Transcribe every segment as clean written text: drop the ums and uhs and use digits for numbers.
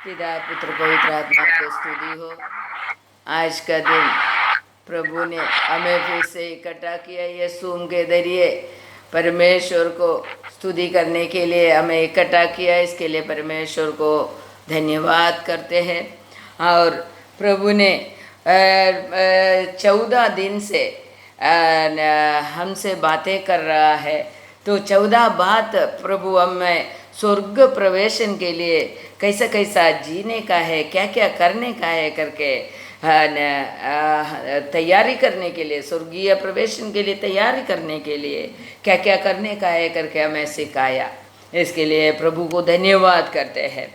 पिता पुत्र पवित्र आत्मा को स्तुति हो। आज का दिन प्रभु ने हमें फिर से इकट्ठा किया, ये जूम के जरिए परमेश्वर को स्तुति करने के लिए हमें इकट्ठा किया। इसके लिए परमेश्वर को धन्यवाद करते हैं। और प्रभु ने 14 दिन से हमसे बातें कर रहा है। तो 14 बात प्रभु हमें स्वर्ग प्रवेशन के लिए कैसा कैसा जीने का है, क्या क्या करने का है करके तैयारी करने के लिए, स्वर्गीय प्रवेशन के लिए तैयारी करने के लिए क्या क्या करने का है करके हमें सिखाया। इसके लिए प्रभु को धन्यवाद करते हैं।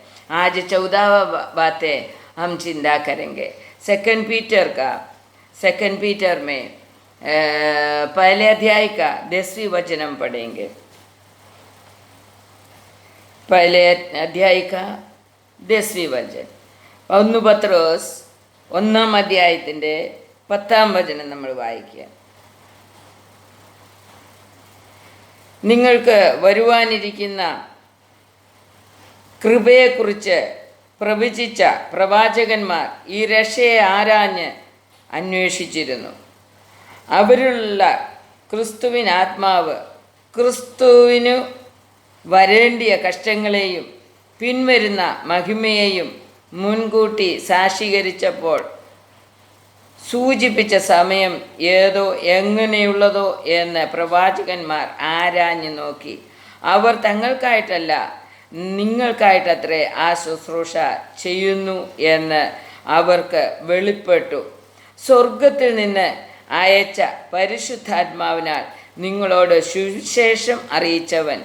आज 14 बातें हम चिंता करेंगे। सेकंड पीटर में पहले अध्याय का 10वीं वचन पढ़ेंगे। पहले अध्याय का 10वीं വചനം 1 പത്രോസ് 1-ാം അധ്യായത്തിൻ്റെ 10-ാം വചനം നമ്മൾ വായിക്കുക. നിങ്ങൾക്ക് വരുവാനിരിക്കുന്ന കൃപയെക്കുറിച്ച് പ്രവചിച്ച പ്രവാചകന്മാർ ഈ രക്ഷയെ ആരാഞ്ഞ് അന്വേഷിച്ചിരുന്നു. അവരിലുള്ള ക്രിസ്തുവിനാത്മാവ് ക്രിസ്തുവിനു വരേണ്ടിയ കഷ്ടങ്ങളെയും പിൻവരുന്ന മഹിമയെയും മുൻകൂട്ടി സാക്ഷീകരിച്ചപ്പോൾ സൂചിപ്പിച്ച സമയം ഏതോ എങ്ങനെയുള്ളതോ എന്ന് പ്രവാചകന്മാർ ആരാഞ്ഞു നോക്കി. അവർ തങ്ങൾക്കായിട്ടല്ല നിങ്ങൾക്കായിട്ടത്രേ ആ ശുശ്രൂഷ ചെയ്യുന്നു എന്ന് അവർക്ക് വെളിപ്പെട്ടു. സ്വർഗത്തിൽ നിന്ന് അയച്ച പരിശുദ്ധാത്മാവിനാൽ നിങ്ങളോട് സുവിശേഷം അറിയിച്ചവൻ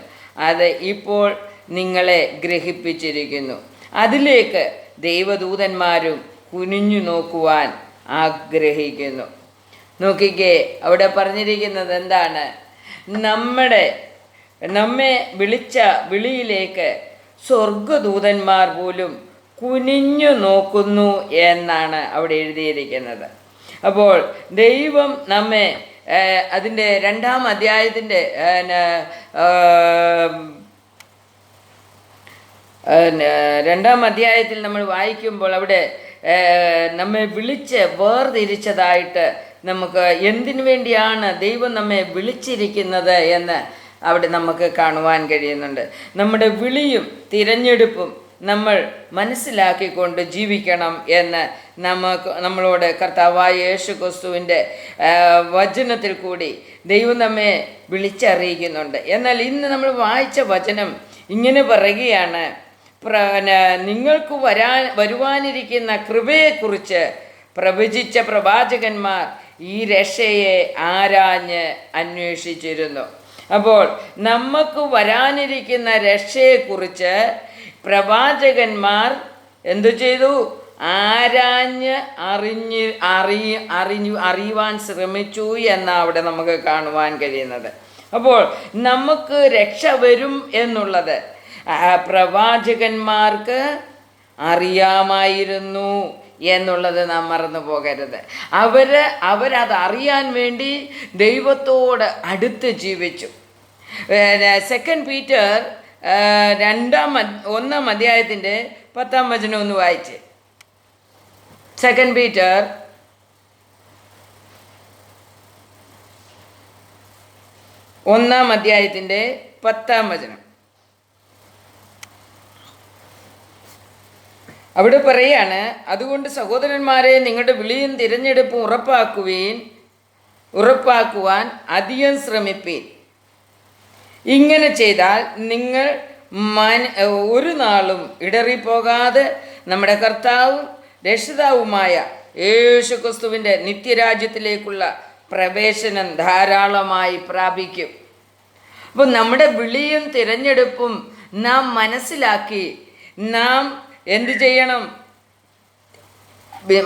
അത് ഇപ്പോൾ നിങ്ങളെ ഗ്രഹിപ്പിച്ചിരിക്കുന്നു. അതിലേക്ക് ദൈവദൂതന്മാരും കുനിഞ്ഞു നോക്കുവാൻ ആഗ്രഹിക്കുന്നു. നോക്കിക്കേ, അവിടെ പറഞ്ഞിരിക്കുന്നത് എന്താണ്? നമ്മെ വിളിച്ച വിളിയിലേക്ക് സ്വർഗദൂതന്മാർ പോലും കുനിഞ്ഞു നോക്കുന്നു എന്നാണ് അവിടെ എഴുതിയിരിക്കുന്നത്. അപ്പോൾ ദൈവം നമ്മെ അതിൻ്റെ 2-ാം അധ്യായത്തിൻ്റെ 2-ാം അധ്യായത്തിൽ നമ്മൾ വായിക്കുമ്പോൾ അവിടെ നമ്മെ വിളിച്ച് വേർതിരിച്ചതായിട്ട് നമുക്ക് എന്തിനു വേണ്ടിയാണ് ദൈവം നമ്മെ വിളിച്ചിരിക്കുന്നത് എന്ന് അവിടെ നമുക്ക് കാണുവാൻ കഴിയുന്നുണ്ട്. നമ്മുടെ വിളിയും തിരഞ്ഞെടുപ്പും നമ്മൾ മനസ്സിലാക്കിക്കൊണ്ട് ജീവിക്കണം എന്ന് നമ്മളോട് കർത്താവായ യേശു ക്രിസ്തുവിൻ്റെ വചനത്തിൽ കൂടി ദൈവം നമ്മെ വിളിച്ചറിയിക്കുന്നുണ്ട്. എന്നാൽ ഇന്ന് നമ്മൾ വായിച്ച വചനം ഇങ്ങനെ പറയുകയാണ്, നിങ്ങൾക്ക് വരുവാനിരിക്കുന്ന കൃപയെക്കുറിച്ച് പ്രവചിച്ച പ്രവാചകന്മാർ ഈ രക്ഷയെ ആരാഞ്ഞ് അന്വേഷിച്ചിരുന്നു. അപ്പോൾ നമുക്ക് വരാനിരിക്കുന്ന രക്ഷയെക്കുറിച്ച് പ്രവാചകന്മാർ എന്തു ചെയ്തു? ആരാഞ്ഞ് അറിയുവാൻ ശ്രമിച്ചു എന്നാണ് അവിടെ നമുക്ക് കാണുവാൻ കഴിയുന്നത്. അപ്പോൾ നമുക്ക് രക്ഷ വരും എന്നുള്ളത് പ്രവാചകന്മാർക്ക് അറിയാമായിരുന്നു എന്നുള്ളത് നാം മറന്നു പോകരുത്. അവരത് അറിയാൻ വേണ്ടി ദൈവത്തോട് അടുത്ത് ജീവിച്ചു. സെക്കൻഡ് പീറ്റർ 1-ാം അധ്യായത്തിൻ്റെ 10-ാം വചനം ഒന്ന് വായിച്ച്. സെക്കൻഡ് പീറ്റർ 1-ാം അധ്യായത്തിൻ്റെ 10-ാം വചനം. അവിടെ പറയാണ്, അതുകൊണ്ട് സഹോദരന്മാരെ നിങ്ങളുടെ വിളിയും തിരഞ്ഞെടുപ്പും ഉറപ്പാക്കുവാൻ അധികം ശ്രമിപ്പീൻ. ഇങ്ങനെ ചെയ്താൽ നിങ്ങൾ ഒരു നാളും ഇടറിപ്പോകാതെ നമ്മുടെ കർത്താവും രക്ഷിതാവുമായ യേശു ക്രിസ്തുവിൻ്റെ നിത്യരാജ്യത്തിലേക്കുള്ള പ്രവേശനം ധാരാളമായി പ്രാപിക്കും. അപ്പോൾ നമ്മുടെ വിളിയും തിരഞ്ഞെടുപ്പും നാം മനസ്സിലാക്കി നാം എന്ത് ചെയ്യണം?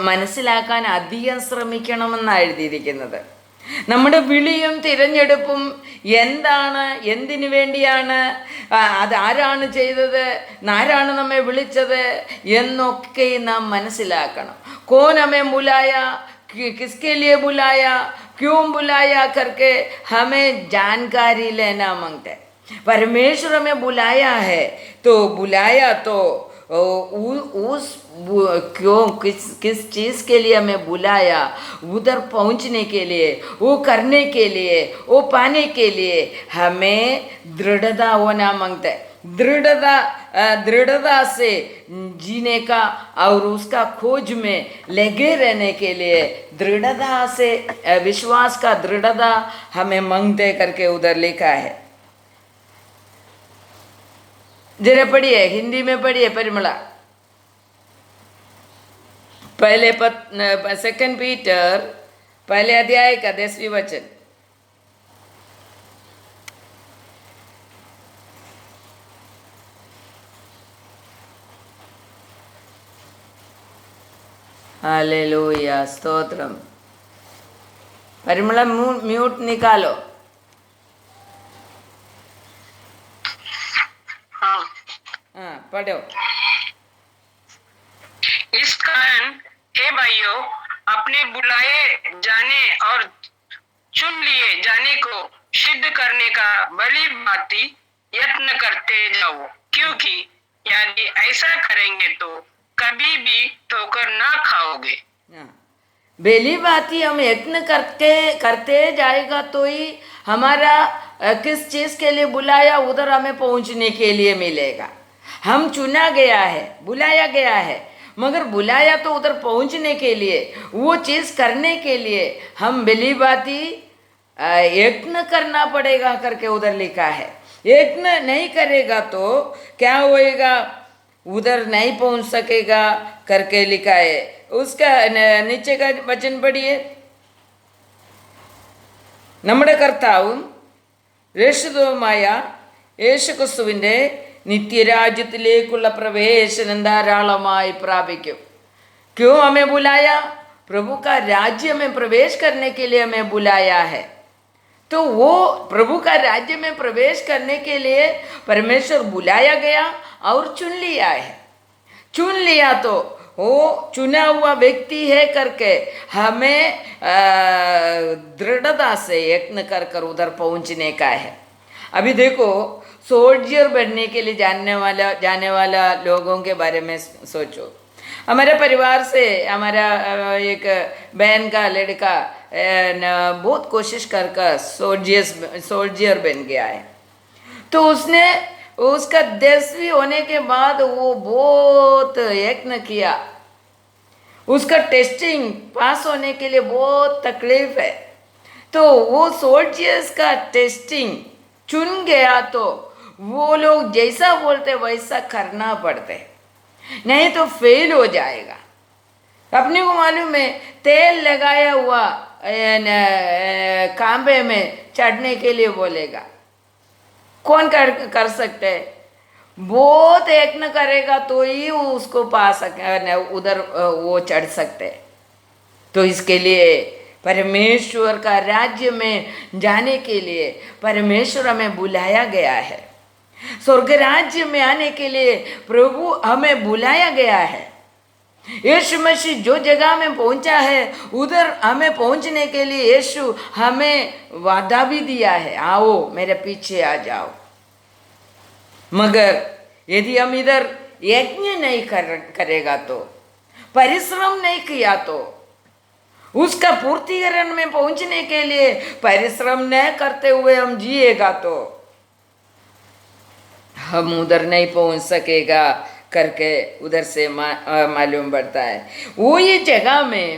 മനസ്സിലാക്കാൻ അധികം ശ്രമിക്കണമെന്നാണ് എഴുതിയിരിക്കുന്നത്. നമ്മുടെ വിളിയും തിരഞ്ഞെടുപ്പും എന്താണ്, എന്തിനു വേണ്ടിയാണ്, അത് ആരാണ് ചെയ്തത്, ആരാണ് നമ്മെ വിളിച്ചത് എന്നൊക്കെ നാം മനസ്സിലാക്കണം. കോൻ ഹമേ ബുലായ, किसके लिए बुलाया, क्यों बुलाया करके हमें जानकारी लेना मांगते हैं. परमेश्वर हमें बुलाया है तो क्यों किस चीज़ के लिए हमें बुलाया, उधर पहुंचने के लिए, वो करने के लिए, वो पाने के लिए हमें दृढ़ता होना मांगता है। दृढ़ता से जीने का और उसका खोज में लगे रहने के लिए दृढ़ता से, विश्वास का दृढ़ता हमें मांगते करके उधर लिखा है। जरा पढ़िए, हिंदी में पढ़िए परिमला। पहले 2 पीटर पहले अध्याय का 10वीं वचन। हालेलुया, स्तोत्रम। परिमला म्यूट निकालो। हाँ पढ़ो। इस कारण हे भाइयों, अपने बुलाए जाने और चुन लिए जाने को सिद्ध करने का भली भांति यत्न करते जाओ, क्योंकि यदि ऐसा करेंगे तो कभी भी ठोकर ना खाओगे। भली भांति हम यत्न करते जाएगा तो ही हमारा किस चीज के लिए बुलाया उधर हमें पहुंचने के लिए मिलेगा। हम चुना गया है, बुलाया गया है, मगर बुलाया तो उधर पहुंचने के लिए, वो चीज करने के लिए हम भली भांति यत्न करना पड़ेगा करके उधर लिखा है। यत्न नहीं करेगा तो क्या होएगा, उधर नहीं पहुंच सकेगा करके लिखा है। उसका नीचे का वचन पढ़िए। നമ്മുടെ കർത്താവും രക്ഷിതാവുമായ യേശുക്രിസ്തുവിന്റെ നിത്യരാജ്യത്തിലേക്കുള്ള പ്രവേശനം ധാരാളമായി പ്രാപിക്കും। क्यों हमें बुलाया? प्रभु का राज्य में प्रवेश करने के लिए हमें बुलाया है। तो वो प्रभु का राज्य में प्रवेश करने के लिए परमेश्वर बुलाया गया और चुन लिया है। चुन लिया तो वो चुना हुआ व्यक्ति है करके हमें दृढ़ता से यत्न कर उधर पहुंचने का है। अभी देखो, सोल्जर बनने के लिए जाने वाला लोगों के बारे में सोचो। हमारे परिवार से हमारा एक बहन का लड़का बहुत कोशिश कर सोल्जर बन गया है। तो उसने उसका 10वीं होने के बाद वो बहुत यत्न किया। उसका टेस्टिंग पास होने के लिए बहुत तकलीफ है। तो वो सोल्जर्स का टेस्टिंग चुन गया तो वो लोग जैसा बोलते वैसा करना पड़ते, नहीं तो फेल हो जाएगा। अपने को मालूम है, तेल लगाया हुआ कांबे में चढ़ने के लिए बोलेगा, कौन कर सकते है? बहुत यत्न करेगा तो ही उसको पा सके, उधर वो चढ़ सकते। तो इसके लिए परमेश्वर का राज्य में जाने के लिए परमेश्वर हमें बुलाया गया है। स्वर्ग राज्य में आने के लिए प्रभु हमें बुलाया गया है। यीशु मसीह जो जगह में पहुंचा है उधर हमें पहुंचने के लिए यीशु हमें वादा भी दिया है, आओ मेरे पीछे आ जाओ। मगर यदि हम इधर यज्ञ नहीं करेगा तो, परिश्रम नहीं किया तो, उसका पूर्तिकरण में पहुंचने के लिए परिश्रम न करते हुए हम जिएगा तो हम उधर नहीं पहुंच सकेगा करके उधर से मालूम पड़ता है। वो ये जगह में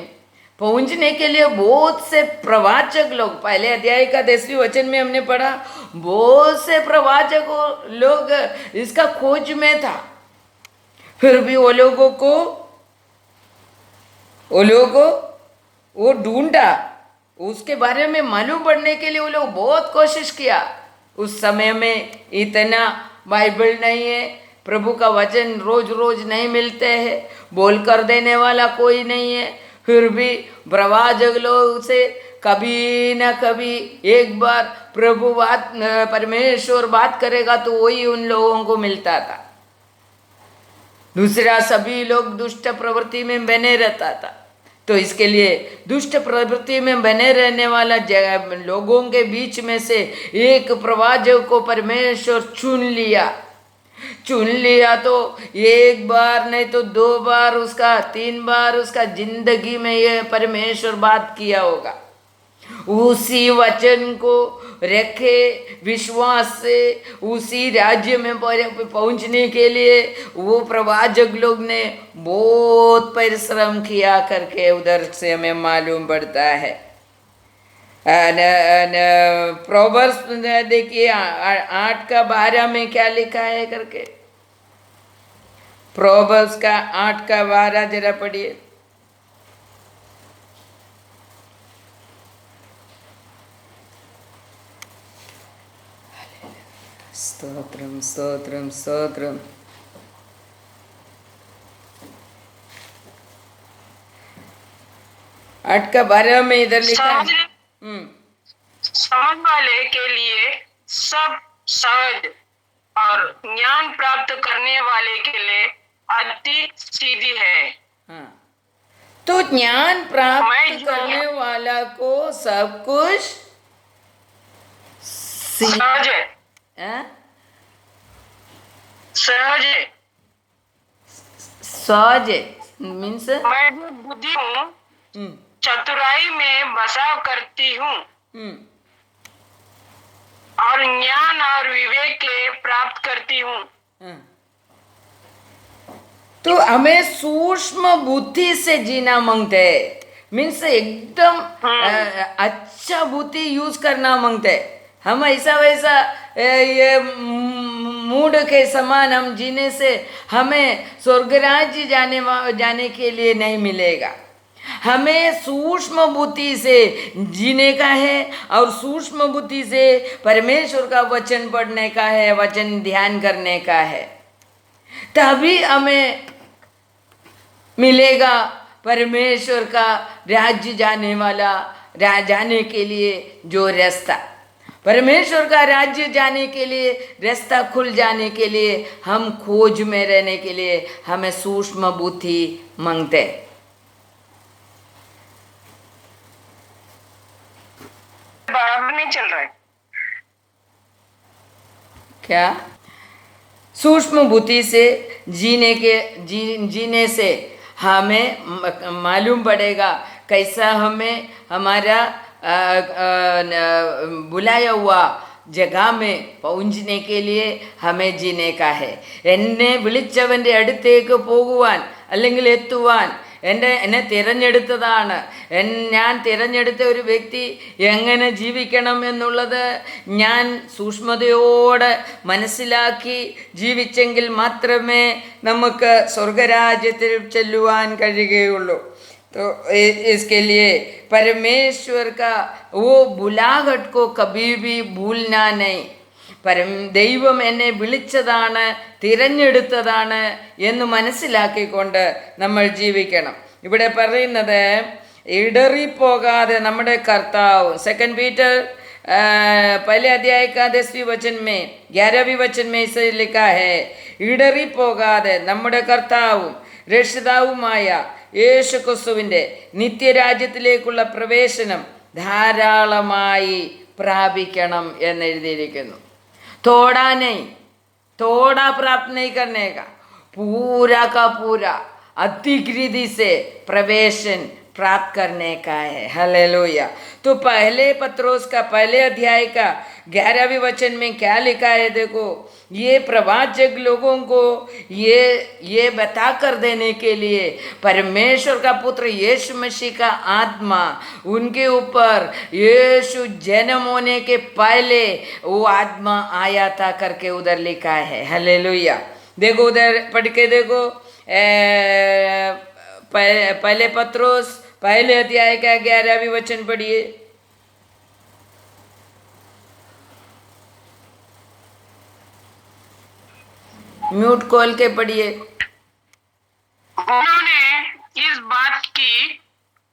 पहुंचने के लिए बहुत से प्रवाचक लोग, पहले अध्याय का 10वीं वचन में हमने पढ़ा, बहुत से प्रवाचक लोग इसका खोज में था। फिर भी वो लोगों वो ढूंढा, उसके बारे में मालूम पड़ने के लिए वो लोग बहुत कोशिश किया। उस समय में इतना बाइबल नहीं है, प्रभु का वचन रोज रोज नहीं मिलते हैं, बोल कर देने वाला कोई नहीं है। फिर भी प्रवाचक लोग से कभी न कभी एक बार प्रभु परमेश्वर बात करेगा तो वही उन लोगों को मिलता था। दूसरा सभी लोग दुष्ट प्रवृत्ति में बने रहता था। तो इसके लिए दुष्ट प्रवृत्ति में बने रहने वाला लोगों के बीच में से एक प्रवाचक को परमेश्वर चुन लिया। चुन लिया तो एक बार नहीं तो 2 बार उसका 3 बार उसका जिंदगी में ये परमेश्वर बात किया होगा। उसी वचन को रखे विश्वास से उसी राज्य में पहुंचने के लिए वो प्रवाचक लोग ने बहुत परिश्रम किया करके उधर से हमें मालूम पड़ता है। प्रोवर्ब्स देखिए 8:12 में क्या लिखा है करके, प्रोवर्ब्स का 8:12 जरा पढ़िए। स्तोत्रम स्तोत्रम स्तोत्रम। 8:12 में इधर लिखा है। समझ वाले के लिए सब सहज और ज्ञान प्राप्त करने वाले के लिए अति सीधी है। हाँ, तो ज्ञान प्राप्त करने वाला को सब कुछ सहज है। सहज है। सहज मीन्स मैं जो बुद्धि हूँ चतुराई में बसाव करती हूँ और ज्ञान और विवेक के प्राप्त करती हूँ। तो हमें सूक्ष्म बुद्धि से जीना मांगते है, मीन्स एकदम अच्छा बुद्धि यूज करना मांगते है। हम ऐसा वैसा ये मूड के समान हम जीने से हमें स्वर्गराज्य जाने के लिए नहीं मिलेगा। हमें सूक्ष्म बुद्धि से जीने का है और सूक्ष्म बुद्धि से परमेश्वर का वचन पढ़ने का है, वचन ध्यान करने का है, तभी हमें मिलेगा परमेश्वर का राज्य जाने के लिए जो रास्ता। परमेश्वर का राज्य जाने के लिए रास्ता खुल जाने के लिए हम खोज में रहने के लिए हमें सूक्ष्म बुद्धि मांगते। बराबर नहीं चल रहा है क्या? सूक्ष्म बुद्धि से जीने से हमें मालूम पड़ेगा कैसा हमें हमारा बुलाया हुआ जगह में पहुंचने के लिए हमें जीने का है। എന്നെ വിളിച്ചവൻ്റെ അടുത്തേക്ക് പോകുവാൻ അല്ലെങ്കിൽ എത്തുവാൻ എന്നെ തിരഞ്ഞെടുത്തതാണ്। ഞാൻ തിരഞ്ഞെടുത്ത ഒരു വ്യക്തി എങ്ങനെ ജീവിക്കണം എന്നുള്ളത് ഞാൻ സൂക്ഷ്മതയോടെ മനസ്സിലാക്കി ജീവിച്ചെങ്കിൽ മാത്രമേ നമുക്ക് സ്വർഗരാജ്യത്തിൽ ചെല്ലുവാൻ കഴിയുകയുള്ളൂ। तो इसके लिए परमेश्वर का वो बुलाहट को कभी भी भूलना नहीं। ദൈവം എന്നെ വിളിച്ചതാണ്, തിരഞ്ഞെടുത്തതാണ് എന്ന് മനസ്സിലാക്കിക്കൊണ്ട് നമ്മൾ ജീവിക്കണം। ഇവിടെ പറയുന്നത് ഇടറിപ്പോകാതെ നമ്മുടെ കർത്താവ് 2 पीटर पहले अध्याय का 10वीं वचन में 11वीं वचन में इसे लिखा है, ഇടറി പോകാതെ നമ്മുടെ കർത്താവും രക്ഷിതാവുമായ യേശു ക്രിസ്തുവിൻ്റെ നിത്യരാജ്യത്തിലേക്കുള്ള പ്രവേശനം ധാരാളമായി പ്രാപിക്കണം എന്നെഴുതിയിരിക്കുന്നു। थोड़ा नहीं, थोड़ा प्राप्त नहीं करने का, पूरा का पूरा अधिकृति से प्रवेशन प्राप्त करने का है। हालेलुया। तो पहले पत्रोस का पहले अध्याय का 11वें वचन में क्या लिखा है देखो, ये प्रवाचक लोगों को ये बता कर देने के लिए परमेश्वर का पुत्र यीशु मसीह का आत्मा उनके ऊपर यीशु जन्म होने के पहले वो आत्मा आया था करके उधर लिखा है। हालेलुया। देखो उधर पढ़ के देखो, पहले पत्रोस पहले अध्याय का 11वीं वचन पढ़िए। म्यूट खोल के पढ़िए। उन्होंने इस बात की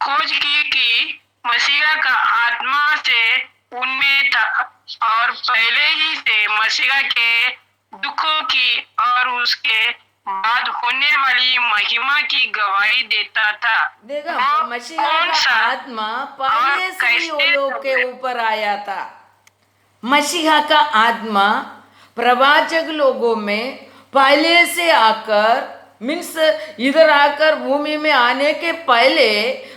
खोज की कि मसीहा का आत्मा से उनमें था और पहले ही से मसीहा के दुखों की और उसके बाद होने वाली महिमा की गवाही देता था। देखा, मसीहा का आत्मा पहले से ही वो लोग के ऊपर आया था। मसीहा का आत्मा प्रवाचक लोगों में पहले से आकर मीन्स इधर आकर भूमि में आने के पहले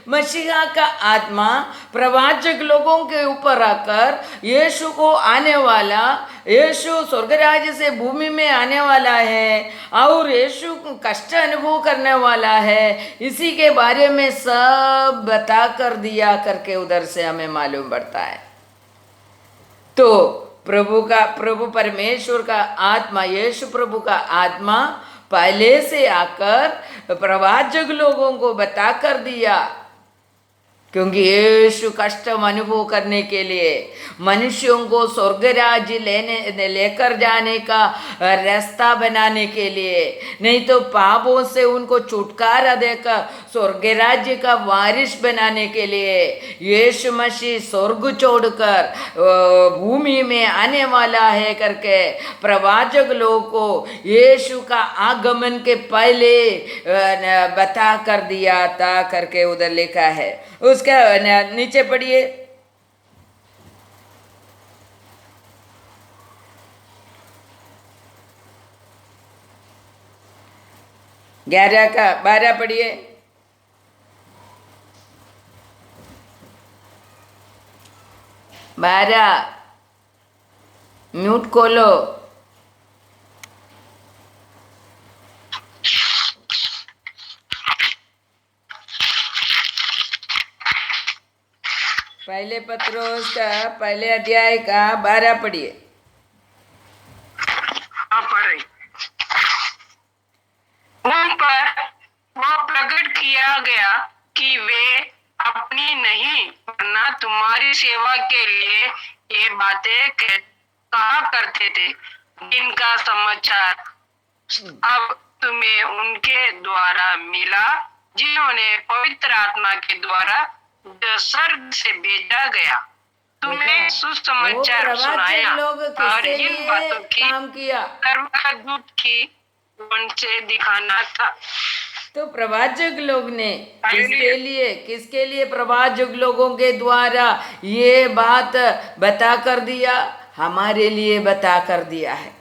मसीहा का आत्मा प्रवाचक लोगों के ऊपर आकर यीशु को आने वाला, यीशु स्वर्गराज से भूमि में आने वाला है और यीशु कष्ट अनुभव करने वाला है, इसी के बारे में सब बता कर दिया करके उधर से हमें मालूम पड़ता है। तो प्रभु परमेश्वर का आत्मा, यीशु प्रभु का आत्मा पहले से आकर प्रवाचक लोगों को बता कर दिया, क्योंकि यीशु कष्ट अनुभव करने के लिए, मनुष्यों को स्वर्ग राज्य लेकर जाने का रास्ता बनाने के लिए, नहीं तो पापों से उनको छुटकारा देकर स्वर्ग राज्य का वारिस बनाने के लिए यीशु मसीह स्वर्ग छोड़कर भूमि में आने वाला है करके प्रवाचक लोगों को यीशु का आगमन के पहले बता कर दिया था करके उधर लिखा है। उसका नीचे पढ़िए, 11 का 12 पढ़िए। म्यूट खोलो। पहले पत्रोस का पहले अध्याय का 12 पढ़िए। उन पर वह प्रकट किया गया कि वे अपनी नहीं वरना तुम्हारी सेवा के लिए ये बातें कहा करते थे, जिनका समाचार अब तुम्हें उनके द्वारा मिला, जिन्होंने पवित्र आत्मा के द्वारा जो स्वर्ग से भेजा गया तुम्हें सुसमाचार सुनाया और इन बातों की काम किया, दूत की उनसे दिखाना था। तो प्रवाचक लोग ने किसके लिए प्रवाचक लोगों के द्वारा ये बात बता कर दिया, हमारे लिए बता कर दिया है।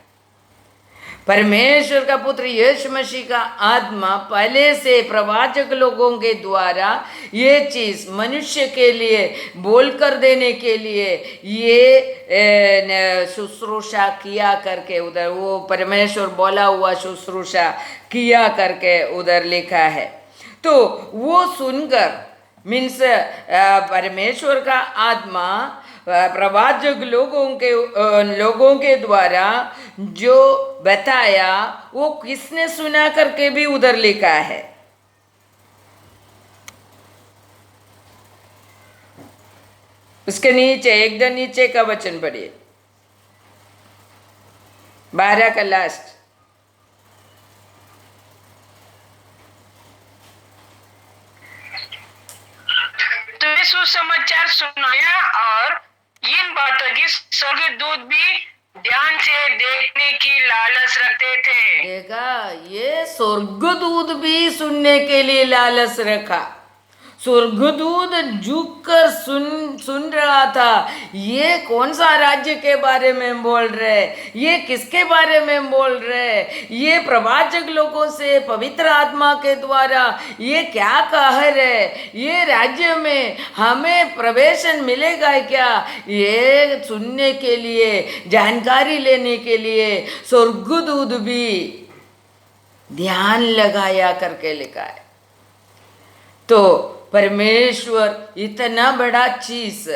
परमेश्वर का पुत्र यीशु मसीह का आत्मा पहले से प्रवाचक लोगों के द्वारा ये चीज मनुष्य के लिए बोल कर देने के लिए ये शुश्रूषा किया करके उधर वो परमेश्वर बोला हुआ शुश्रूषा किया करके उधर लिखा है। तो वो सुनकर मीन्स परमेश्वर का आत्मा प्रवाचक लोगों के द्वारा जो बताया वो किसने सुना करके भी उधर लिखा है। उसके नीचे एकदम नीचे का वचन पढ़िए, 12 का लास्ट। तो सुसमाचार सुनाया और इन बातों की स्वर्गदूत भी ध्यान से देखने की लालच रखते थे। देखा, ये स्वर्गदूत भी सुनने के लिए लालच रखा। स्वर्गदूत झुककर सुन रहा था, ये कौन सा राज्य के बारे में बोल रहे, ये किसके बारे में बोल रहे, ये प्रवाचक लोगों से पवित्र आत्मा के द्वारा ये क्या कह रहे, ये राज्य में हमें प्रवेशन मिलेगा क्या, ये सुनने के लिए जानकारी लेने के लिए स्वर्गदूत भी ध्यान लगाया करके लिखा है। तो परमेश्वर इतना बड़ा चीज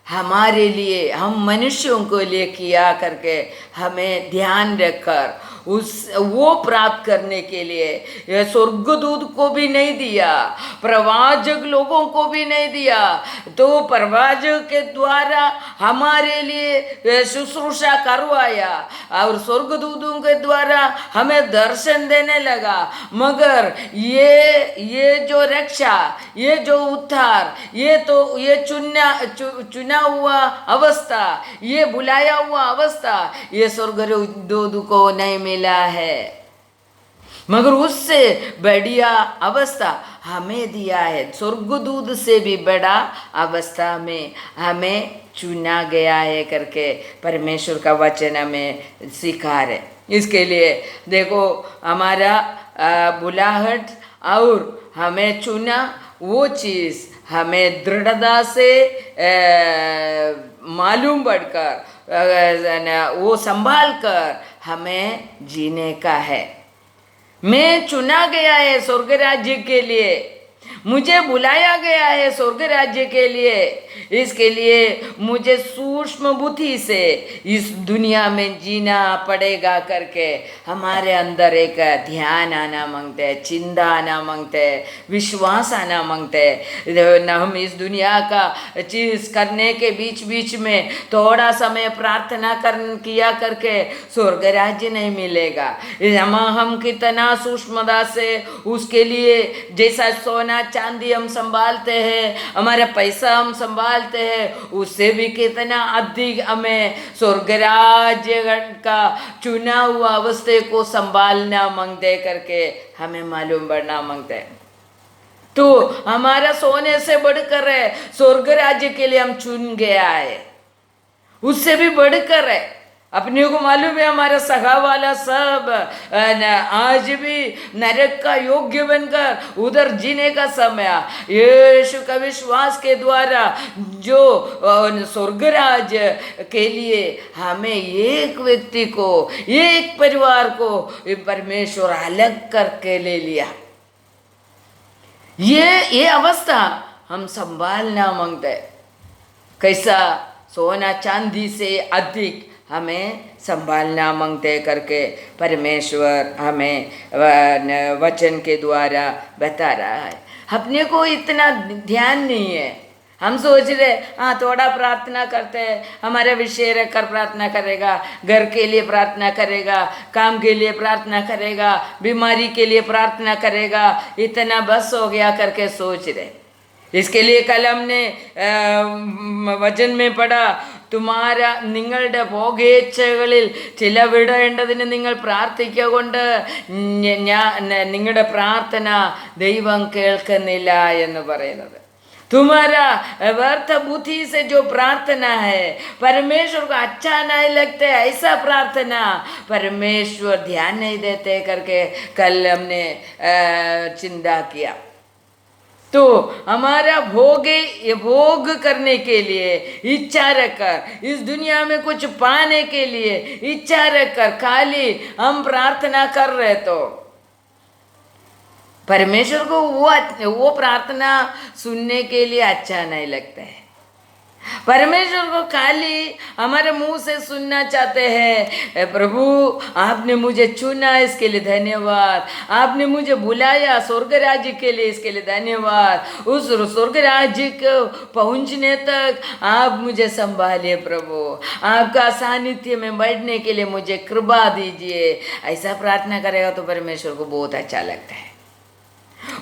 हमारे लिए, हम मनुष्यों को लिए किया करके हमें ध्यान रखकर वो प्राप्त करने के लिए स्वर्गदूत को भी नहीं दिया, प्रवाचक लोगों को भी नहीं दिया, तो प्रवाचक के द्वारा हमारे लिए शुश्रूषा करवाया और स्वर्गदूतों के द्वारा हमें दर्शन देने लगा। मगर ये जो रक्षा, ये जो उद्धार, ये चुना हुआ अवस्था, ये बुलाया हुआ अवस्था, ये स्वर्गदूत को नहीं मिला है, मगर उससे बढ़िया अवस्था हमें दिया है। स्वर्गदूत से भी बड़ा अवस्था में हमें चुना गया है करके परमेश्वर का वचन हमें सिखा रहे। इसके लिए देखो हमारा बुलाहट और हमें चुना वो चीज़ हमें दृढ़ता से मालूम पड़कर वो संभाल कर हमें जीने का है। मैं चुना गया है स्वर्ग राज्य के लिए, मुझे बुलाया गया है स्वर्ग राज्य के लिए, इसके लिए मुझे सूक्ष्म बुद्धि से इस दुनिया में जीना पड़ेगा करके हमारे अंदर एक ध्यान आना मांगते हैं, चिंता आना मांगते हैं, विश्वास आना मांगते हैं। हम इस दुनिया का चीज़ करने के बीच बीच में थोड़ा समय प्रार्थना किया करके स्वर्ग राज्य नहीं मिलेगा। हम कितना सूक्ष्मता से उसके लिए, जैसा सोना चांदी हम संभालते हैं, हमारा पैसा हम संभालते हैं, उससे भी कितना अधिक हमें स्वर्ग राज्य का चुना हुआ अवस्था को संभालना मांगते करके हमें मालूम पड़ना मांगते हैं। तो हमारा सोने से बढ़कर है स्वर्ग राज्य के लिए हम चुन गया है, उससे भी बढ़कर है। अपने को मालूम है हमारा सगा वाला सब आज भी नरक का योग्य बनकर उधर जीने का समय, यीशु का विश्वास के द्वारा जो स्वर्ग राज्य के लिए हमें एक व्यक्ति को, एक परिवार को परमेश्वर अलग करके ले लिया। ये अवस्था हम संभालना मांगते। कैसा? सोना चांदी से अधिक हमें संभालना मांगते करके परमेश्वर हमें वचन के द्वारा बता रहा है। अपने को इतना ध्यान नहीं है, हम सोच रहे हाँ थोड़ा प्रार्थना करते हैं, हमारे विषय रखकर प्रार्थना करेगा, घर के लिए प्रार्थना करेगा, काम के लिए प्रार्थना करेगा, बीमारी के लिए प्रार्थना करेगा, इतना बस हो गया करके सोच रहे। इसके लिए कल हमने वचन में पढ़ा, तुम्हारा നിങ്ങളുടെ ഭോഗേച്ഛകളിൽ ചിലവിടേണ്ടതിന് നിങ്ങൾ പ്രാർത്ഥിക്കൊണ്ട് നിങ്ങളുടെ പ്രാർത്ഥന ദൈവം കേൾക്കുന്നില്ല എന്ന് പറയുന്നത്। तुम्हारा व्यर्थ बुद्धि से जो प्रार्थना है परमेश्वर को अच्छा नहीं लगता, ऐसा प्रार्थना परमेश्वर ध्यान नहीं देते करके कल हमने चिंता किया। तो हमारा भोग करने के लिए इच्छा रखकर, इस दुनिया में कुछ पाने के लिए इच्छा रखकर खाली हम प्रार्थना कर रहे तो परमेश्वर को वो प्रार्थना सुनने के लिए अच्छा नहीं लगता है। परमेश्वर को खाली हमारे मुंह से सुनना चाहते हैं, प्रभु आपने मुझे चुना इसके लिए धन्यवाद, आपने मुझे बुलाया स्वर्ग राज्य के लिए इसके लिए धन्यवाद, उस स्वर्ग राज्य को पहुंचने तक आप मुझे संभालिए प्रभु, आपका सानिध्य में बैठने के लिए मुझे कृपा दीजिए। ऐसा प्रार्थना करेगा तो परमेश्वर को बहुत अच्छा लगता है।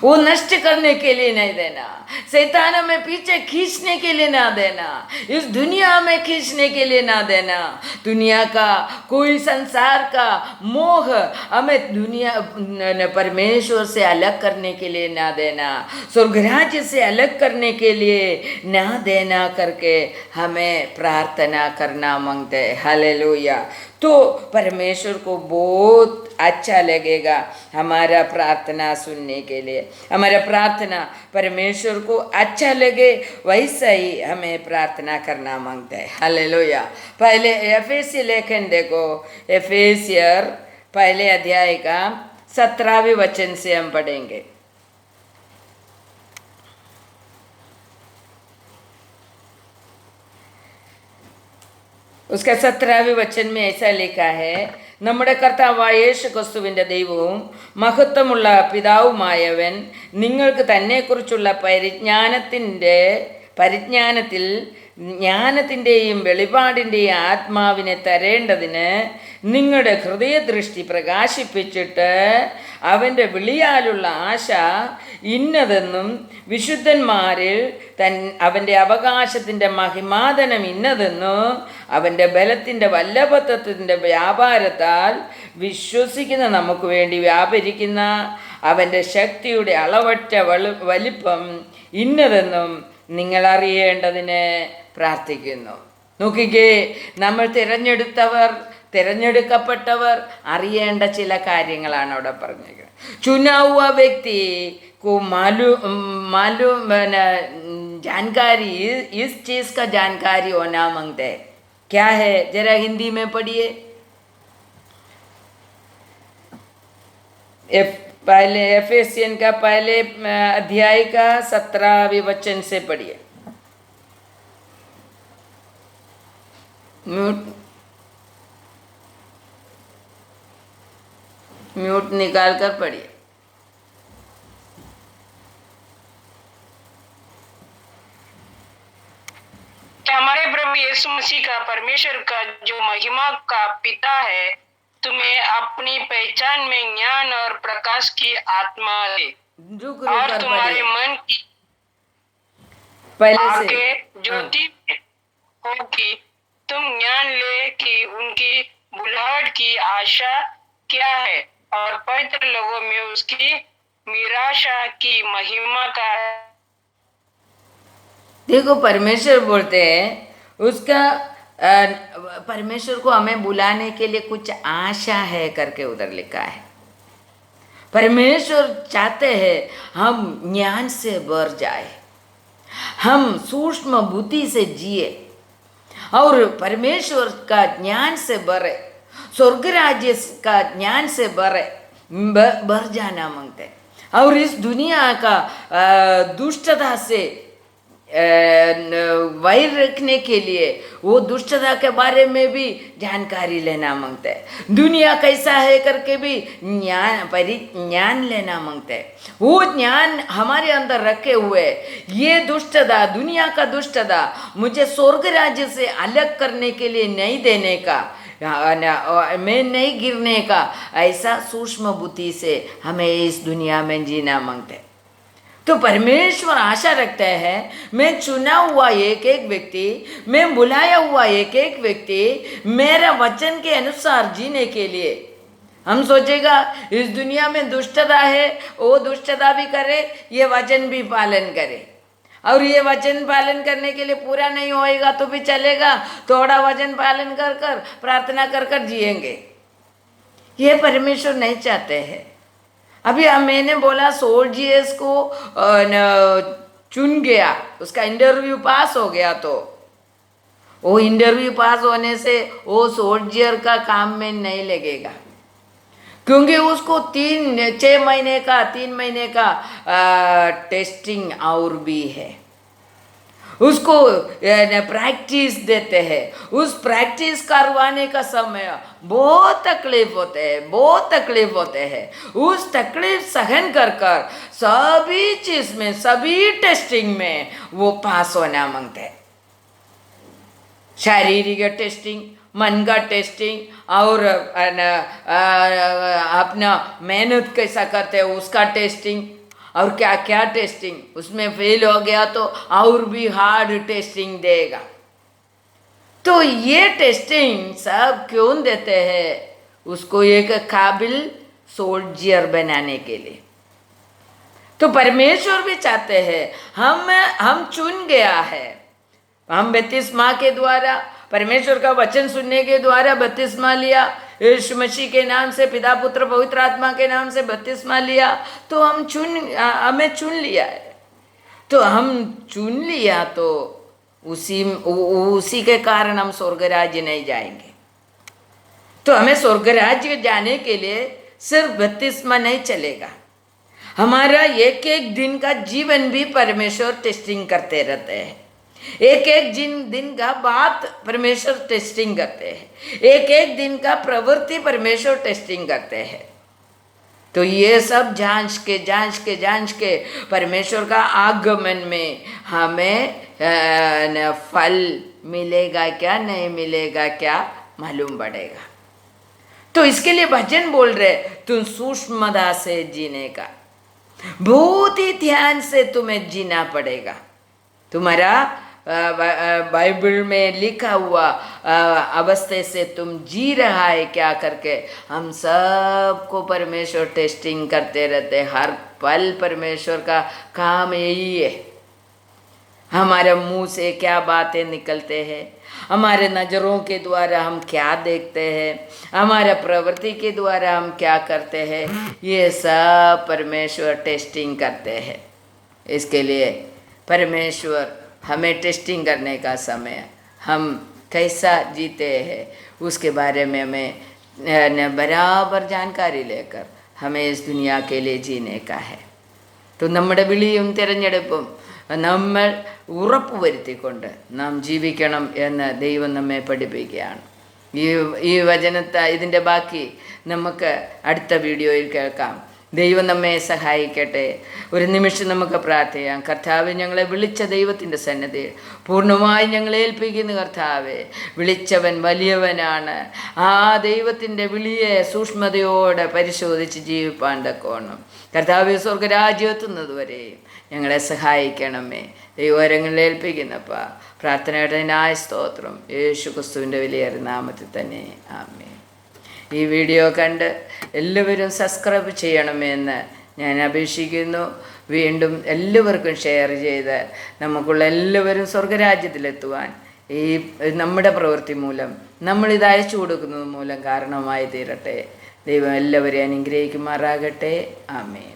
वो नष्ट करने के लिए नहीं देना, शैतान में पीछे खींचने के लिए ना देना, इस दुनिया में खींचने के लिए ना देना, दुनिया का कोई संसार का मोह हमें दुनिया परमेश्वर से अलग करने के लिए ना देना, स्वर्ग राज्य से अलग करने के लिए ना देना करके हमें प्रार्थना करना मांगते हैं। हालेलुया। तो परमेश्वर को बहुत अच्छा लगेगा हमारा प्रार्थना सुनने के लिए, हमारा प्रार्थना परमेश्वर को अच्छा लगे वैसा ही हमें प्रार्थना करना मांगते हैं। हालेलुया। पहले एफेसी लेखन देखो, एफेसियर पहले अध्याय का 17वें वचन से हम पढ़ेंगे। उसका 17वें वचन में ऐसा लिखा है, നമ്മുടെ കർത്താവായ യേശുക്രിസ്തുവിന്റെ ദൈവവും മഹത്വമുള്ള പിതാവുമായവൻ നിങ്ങൾക്ക് തന്നെക്കുറിച്ചുള്ള പരിജ്ഞാനത്തിൽ ജ്ഞാനത്തിൻ്റെയും വെളിപാടിൻ്റെയും ആത്മാവിനെ തരേണ്ടതിന് നിങ്ങളുടെ ഹൃദയദൃഷ്ടി പ്രകാശിപ്പിച്ചിട്ട് അവൻ്റെ വിളിയാലുള്ള ആശ ഇന്നതെന്നും വിശുദ്ധന്മാരിൽ അവൻ്റെ അവകാശത്തിൻ്റെ മഹിമാധനം ഇന്നതെന്നും അവൻ്റെ ബലത്തിൻ്റെ വല്ലഭത്വത്തിൻ്റെ വ്യാപാരത്താൽ വിശ്വസിക്കുന്ന നമുക്ക് വേണ്ടി വ്യാപരിക്കുന്ന അവൻ്റെ ശക്തിയുടെ അളവറ്റ വലിപ്പം ഇന്നതെന്നും നിങ്ങൾ അറിയേണ്ടതിന് പ്രാർത്ഥിക്കുന്നു. നോക്കിക്കേ, നമ്മൾ തിരഞ്ഞെടുത്തവർ തിരഞ്ഞെടുക്കപ്പെട്ടവർ അറിയേണ്ട ചില കാര്യങ്ങളാണ് അവിടെ പറഞ്ഞിരിക്കുന്നത്. चुना हुआ व्यक्ति को मालूम जानकारी, इस चीज़ का जानकारी होना मांगते हैं. क्या है, जरा हिंदी में पढ़िए. पहले एफेसियन का पहले अध्याय का 17वें वचन से पढ़िए. म्यूट निकाल कर पढ़िए. हमारे प्रभु यीशु मसीह का परमेश्वर का जो महिमा का पिता है तुम्हें अपनी पहचान में ज्ञान और प्रकाश की आत्मा दे और तुम्हारे मन की पहले आगे ज्योति हो कि तुम ज्ञान ले कि उनकी बुलाहट की आशा क्या है और पवित्र लोगों में उसकी निराशा की महिमा का. देखो, परमेश्वर बोलते हैं उसका परमेश्वर को हमें बुलाने के लिए कुछ आशा है करके उधर लिखा है. परमेश्वर चाहते हैं हम ज्ञान से भर जाए, हम सूक्ष्म बुद्धि से जिए और परमेश्वर का ज्ञान से भरे, स्वर्ग राज्य का ज्ञान से भर जाना मांगते हैं. और इस दुनिया का दुष्टता से वैर रखने के लिए वो दुष्टता के बारे में भी जानकारी लेना मांगते हैं. दुनिया कैसा है करके भी ज्ञान लेना मांगते हैं. वो ज्ञान हमारे अंदर रखे हुए ये दुष्टता, दुनिया का दुष्टता मुझे स्वर्ग राज्य से अलग करने के लिए नहीं देने का, मैं नहीं गिरने का, ऐसा सूक्ष्म बुद्धि से हमें इस दुनिया में जीना मांगते हैं. तो परमेश्वर आशा रखता है मैं चुना हुआ एक एक व्यक्ति, मैं बुलाया हुआ एक एक व्यक्ति मेरा वचन के अनुसार जीने के लिए. हम सोचेगा इस दुनिया में दुष्टता है, वो दुष्टता भी करे, ये वचन भी पालन करे, और ये वचन पालन करने के लिए पूरा नहीं होएगा तो भी चलेगा, थोड़ा वचन पालन कर कर प्रार्थना कर कर जिएंगे. ये परमेश्वर नहीं चाहते हैं. अभी मैंने बोला सोल्जियर्स को चुन गया, उसका इंटरव्यू पास हो गया, तो वो इंटरव्यू पास होने से वो सोल्जियर का काम में नहीं लगेगा, क्योंकि उसको 3 महीने का टेस्टिंग और भी है. उसको प्रैक्टिस देते हैं. उस प्रैक्टिस करवाने का समय बहुत तकलीफ होते हैं. उस तकलीफ सहन कर कर सभी चीज में, सभी टेस्टिंग में वो पास होना मांगते हैं. शारीरिक टेस्टिंग, मन का टेस्टिंग और अपना मेहनत कैसा करते हैं उसका टेस्टिंग, और क्या क्या टेस्टिंग. उसमें फेल हो गया तो और भी हार्ड टेस्टिंग देगा. तो ये टेस्टिंग सब क्यों देते हैं? उसको एक काबिल सोल्जियर बनाने के लिए. तो परमेश्वर भी चाहते हैं हम चुन गया है. हम बपतिस्मा के द्वारा, परमेश्वर का वचन सुनने के द्वारा बपतिस्मा लिया, यीशु मसीह के नाम से, पिता पुत्र पवित्र आत्मा के नाम से बपतिस्मा लिया, तो हमें चुन लिया है. तो हम चुन लिया तो उसी के कारण हम स्वर्ग राज्य नहीं जाएंगे. तो हमें स्वर्ग राज्य जाने के लिए सिर्फ बपतिस्मा नहीं चलेगा, हमारा एक एक दिन का जीवन भी परमेश्वर टेस्टिंग करते रहते हैं. एक एक दिन का बात परमेश्वर टेस्टिंग करते हैं. एक एक दिन का प्रवृत्ति परमेश्वर टेस्टिंग करते हैं. तो ये सब जांच के परमेश्वर का आगमन में हमें फल मिलेगा क्या नहीं मिलेगा क्या मालूम पड़ेगा. तो इसके लिए भजन बोल रहे तुम सूक्ष्मता से जीने का, बहुत ही ध्यान से तुम्हें जीना पड़ेगा. तुम्हारा बाइबल में लिखा हुआ अवस्था से तुम जी रहा है क्या करके हम सबको परमेश्वर टेस्टिंग करते रहते. हर पल परमेश्वर का काम यही है. हमारे मुंह से क्या बातें निकलते हैं, हमारे नज़रों के द्वारा हम क्या देखते हैं, हमारे प्रवृत्ति के द्वारा हम क्या करते हैं, ये सब परमेश्वर टेस्टिंग करते हैं। इसके लिए परमेश्वर हमें टेस्टिंग करने का समय, हम कैसा जीते हैं उसके बारे में हमें बराबर जानकारी लेकर हमें इस दुनिया के लिए जीने का है। तो നമ്മുടെ വിളിയും തിരഞ്ഞെടുപ്പും നമ്മൾ ഉറപ്പുവരുത്തിക്കൊണ്ട് നാം ജീവിക്കണം എന്ന് ദൈവം നമ്മെ പഠിപ്പിക്കുകയാണ്. ഈ വചനത്തെ ഇതിൻ്റെ ബാക്കി നമുക്ക് അടുത്ത വീഡിയോയിൽ കേൾക്കാം. ദൈവം നമ്മെ സഹായിക്കട്ടെ. ഒരു നിമിഷം നമുക്ക് പ്രാർത്ഥിക്കാം. കർത്താവ്, ഞങ്ങളെ വിളിച്ച ദൈവത്തിൻ്റെ സന്നിധിയിൽ പൂർണ്ണമായി ഞങ്ങളെ ഏൽപ്പിക്കുന്നു. കർത്താവെ, വിളിച്ചവൻ വലിയവനാണ്. ആ ദൈവത്തിൻ്റെ വിളിയെ സൂക്ഷ്മതയോടെ പരിശോധിച്ച് ജീവിപ്പാൻ തക്കോണം കർത്താവ് സ്വർഗരാജ്യത്തുന്നതുവരെയും ഞങ്ങളെ സഹായിക്കണമേ. ദൈവകരങ്ങളിൽ ഏൽപ്പിക്കുന്നപ്പാ. പ്രാർത്ഥനയുടെ ന്യായ സ്തോത്രം യേശു ക്രിസ്തുവിൻ്റെ വിലയേറിയ നാമത്തിൽ തന്നെ ആമേൻ. ഈ വീഡിയോ കണ്ട് എല്ലാവരും സബ്സ്ക്രൈബ് ചെയ്യണമെന്ന് ഞാൻ അപേക്ഷിക്കുന്നു. വീണ്ടും എല്ലാവർക്കും ഷെയർ ചെയ്ത് നമുക്കുള്ള എല്ലാവരും സ്വർഗരാജ്യത്തിലെത്തുവാൻ ഈ നമ്മുടെ പ്രവൃത്തി മൂലം, നമ്മളിത് അയച്ചു കൊടുക്കുന്നത് മൂലം കാരണമായി തീരട്ടെ. ദൈവം എല്ലാവരെയും അനുഗ്രഹിക്കുമാറാകട്ടെ. ആമേൻ.